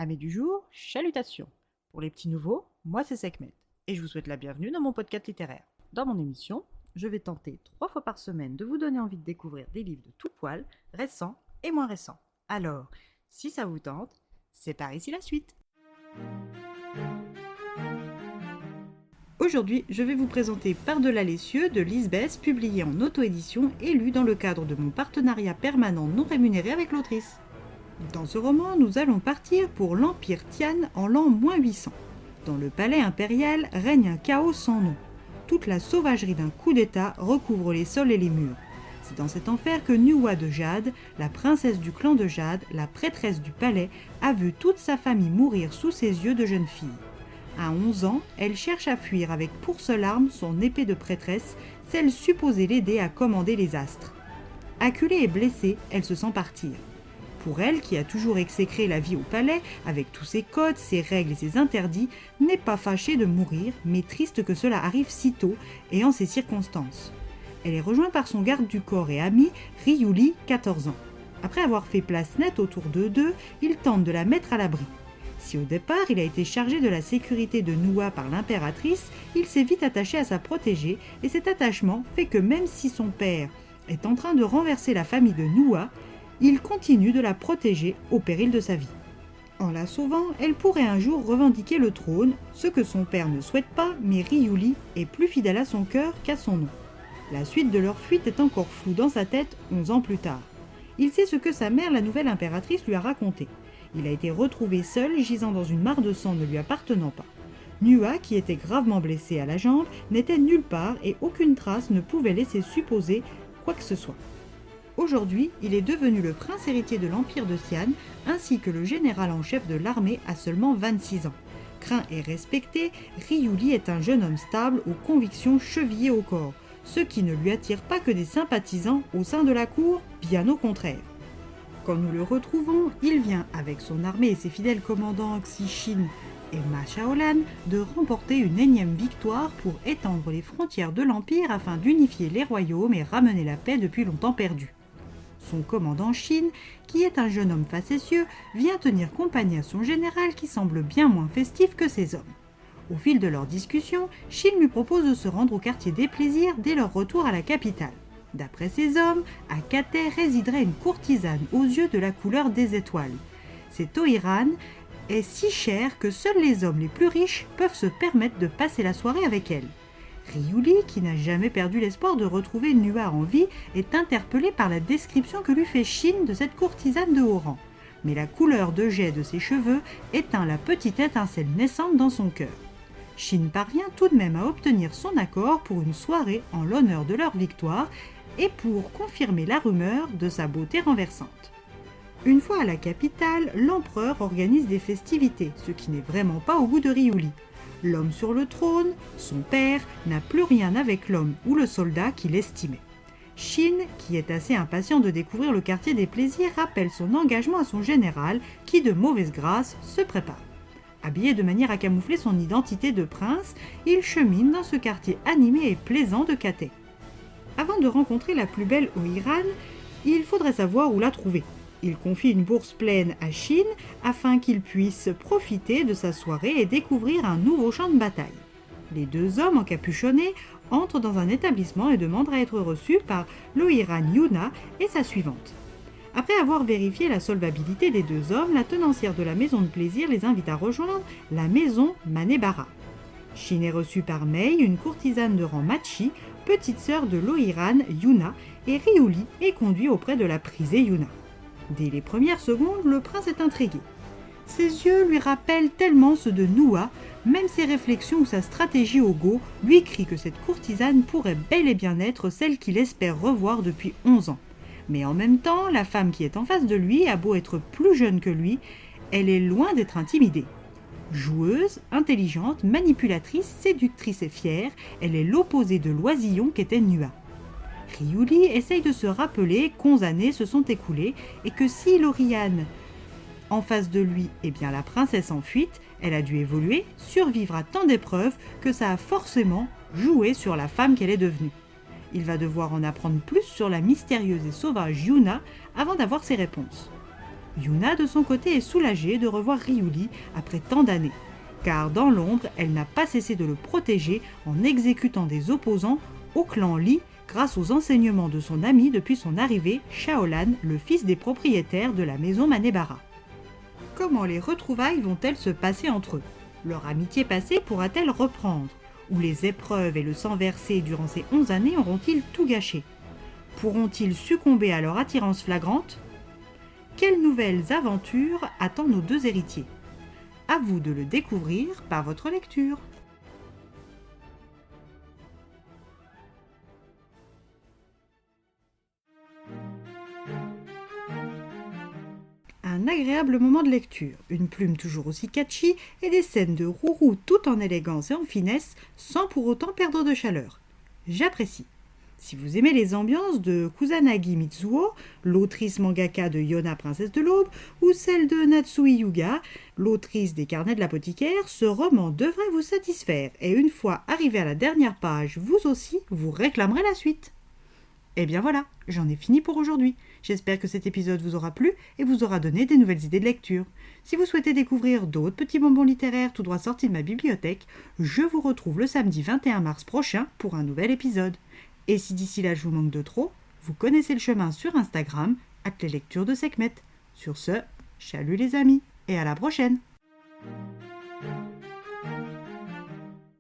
Amis du jour, chalutations. Pour les petits nouveaux, moi c'est Sekhmet et je vous souhaite la bienvenue dans mon podcast littéraire. Dans mon émission, je vais tenter 3 fois par semaine de vous donner envie de découvrir des livres de tout poil, récents et moins récents. Alors, si ça vous tente, c'est par ici la suite. Aujourd'hui, je vais vous présenter Par-delà les cieux de Lisbeth, publié en auto-édition et lu dans le cadre de mon partenariat permanent non rémunéré avec l'autrice. Dans ce roman, nous allons partir pour l'Empire Tian en l'an -800. Dans le palais impérial règne un chaos sans nom. Toute la sauvagerie d'un coup d'État recouvre les sols et les murs. C'est dans cet enfer que Nuwa de Jade, la princesse du clan de Jade, la prêtresse du palais, a vu toute sa famille mourir sous ses yeux de jeune fille. À 11 ans, elle cherche à fuir avec pour seule arme son épée de prêtresse, celle supposée l'aider à commander les astres. Acculée et blessée, elle se sent partir. Pour elle, qui a toujours exécré la vie au palais, avec tous ses codes, ses règles et ses interdits, n'est pas fâchée de mourir, mais triste que cela arrive si tôt et en ces circonstances. Elle est rejointe par son garde du corps et ami, Ryuli, 14 ans. Après avoir fait place nette autour d'eux deux, il tente de la mettre à l'abri. Si au départ il a été chargé de la sécurité de Nuwa par l'impératrice, il s'est vite attaché à sa protégée et cet attachement fait que même si son père est en train de renverser la famille de Nuwa, il continue de la protéger au péril de sa vie. En la sauvant, elle pourrait un jour revendiquer le trône, ce que son père ne souhaite pas, mais Ryuli est plus fidèle à son cœur qu'à son nom. La suite de leur fuite est encore floue dans sa tête 11 ans plus tard. Il sait ce que sa mère, la nouvelle impératrice, lui a raconté. Il a été retrouvé seul, gisant dans une mare de sang ne lui appartenant pas. Nuwa, qui était gravement blessée à la jambe, n'était nulle part et aucune trace ne pouvait laisser supposer quoi que ce soit. Aujourd'hui, il est devenu le prince héritier de l'Empire de Tian, ainsi que le général en chef de l'armée à seulement 26 ans. Craint et respecté, Ryuli est un jeune homme stable aux convictions chevillées au corps, ce qui ne lui attire pas que des sympathisants au sein de la cour, bien au contraire. Quand nous le retrouvons, il vient, avec son armée et ses fidèles commandants Xi-Shin et Ma Shaolan, de remporter une énième victoire pour étendre les frontières de l'Empire afin d'unifier les royaumes et ramener la paix depuis longtemps perdue. Son commandant Shin, qui est un jeune homme facétieux, vient tenir compagnie à son général qui semble bien moins festif que ses hommes. Au fil de leur discussion, Shin lui propose de se rendre au quartier des plaisirs dès leur retour à la capitale. D'après ces hommes, à Katay résiderait une courtisane aux yeux de la couleur des étoiles. Cette Oiran est si chère que seuls les hommes les plus riches peuvent se permettre de passer la soirée avec elle. Ryuli, qui n'a jamais perdu l'espoir de retrouver Nuwa en vie, est interpellé par la description que lui fait Shin de cette courtisane de haut rang. Mais la couleur de jais de ses cheveux éteint la petite étincelle naissante dans son cœur. Shin parvient tout de même à obtenir son accord pour une soirée en l'honneur de leur victoire et pour confirmer la rumeur de sa beauté renversante. Une fois à la capitale, l'empereur organise des festivités, ce qui n'est vraiment pas au goût de Ryuli. L'homme sur le trône, son père, n'a plus rien avec l'homme ou le soldat qu'il estimait. Shin, qui est assez impatient de découvrir le quartier des plaisirs, rappelle son engagement à son général, qui de mauvaise grâce se prépare. Habillé de manière à camoufler son identité de prince, il chemine dans ce quartier animé et plaisant de Katay. Avant de rencontrer la plus belle Oiran, il faudrait savoir où la trouver. Il confie une bourse pleine à Shin afin qu'il puisse profiter de sa soirée et découvrir un nouveau champ de bataille. Les deux hommes encapuchonnés entrent dans un établissement et demandent à être reçus par l'Oiran Yuna et sa suivante. Après avoir vérifié la solvabilité des deux hommes, la tenancière de la maison de plaisir les invite à rejoindre la maison Manebara. Shin est reçu par Mei, une courtisane de rang Machi, petite sœur de l'Oiran Yuna, et Ryuli est conduit auprès de la prisée Yuna. Dès les premières secondes, le prince est intrigué. Ses yeux lui rappellent tellement ceux de Nuwa, même ses réflexions ou sa stratégie au go lui crient que cette courtisane pourrait bel et bien être celle qu'il espère revoir depuis 11 ans. Mais en même temps, la femme qui est en face de lui a beau être plus jeune que lui, elle est loin d'être intimidée. Joueuse, intelligente, manipulatrice, séductrice et fière, elle est l'opposé de l'oisillon qu'était Nuwa. Ryuli essaye de se rappeler qu'11 années se sont écoulées et que si l'Oriane en face de lui est bien la princesse en fuite, elle a dû évoluer, survivre à tant d'épreuves que ça a forcément joué sur la femme qu'elle est devenue. Il va devoir en apprendre plus sur la mystérieuse et sauvage Yuna avant d'avoir ses réponses. Yuna, de son côté, est soulagée de revoir Ryuli après tant d'années, car dans l'ombre, elle n'a pas cessé de le protéger en exécutant des opposants au clan Lee grâce aux enseignements de son ami depuis son arrivée, Shaolan, le fils des propriétaires de la maison Manebara. Comment les retrouvailles vont-elles se passer entre eux? Leur amitié passée pourra-t-elle reprendre? Ou les épreuves et le sang versé durant ces 11 années auront-ils tout gâché? Pourront-ils succomber à leur attirance flagrante? Quelles nouvelles aventures attendent nos deux héritiers? À vous de le découvrir par votre lecture. Un agréable moment de lecture, une plume toujours aussi catchy et des scènes de rourou tout en élégance et en finesse sans pour autant perdre de chaleur. J'apprécie. Si vous aimez les ambiances de Kusanagi Mitsuo, l'autrice mangaka de Yona Princesse de l'Aube, ou celle de Natsui Yuga, l'autrice des Carnets de l'apothicaire, ce roman devrait vous satisfaire et une fois arrivé à la dernière page, vous aussi, vous réclamerez la suite. Et bien voilà, j'en ai fini pour aujourd'hui. J'espère que cet épisode vous aura plu et vous aura donné des nouvelles idées de lecture. Si vous souhaitez découvrir d'autres petits bonbons littéraires tout droit sortis de ma bibliothèque, je vous retrouve le samedi 21 mars prochain pour un nouvel épisode. Et si d'ici là je vous manque de trop, vous connaissez le chemin sur Instagram, @leslectures de Sekhmet. Sur ce, chalut les amis, et à la prochaine!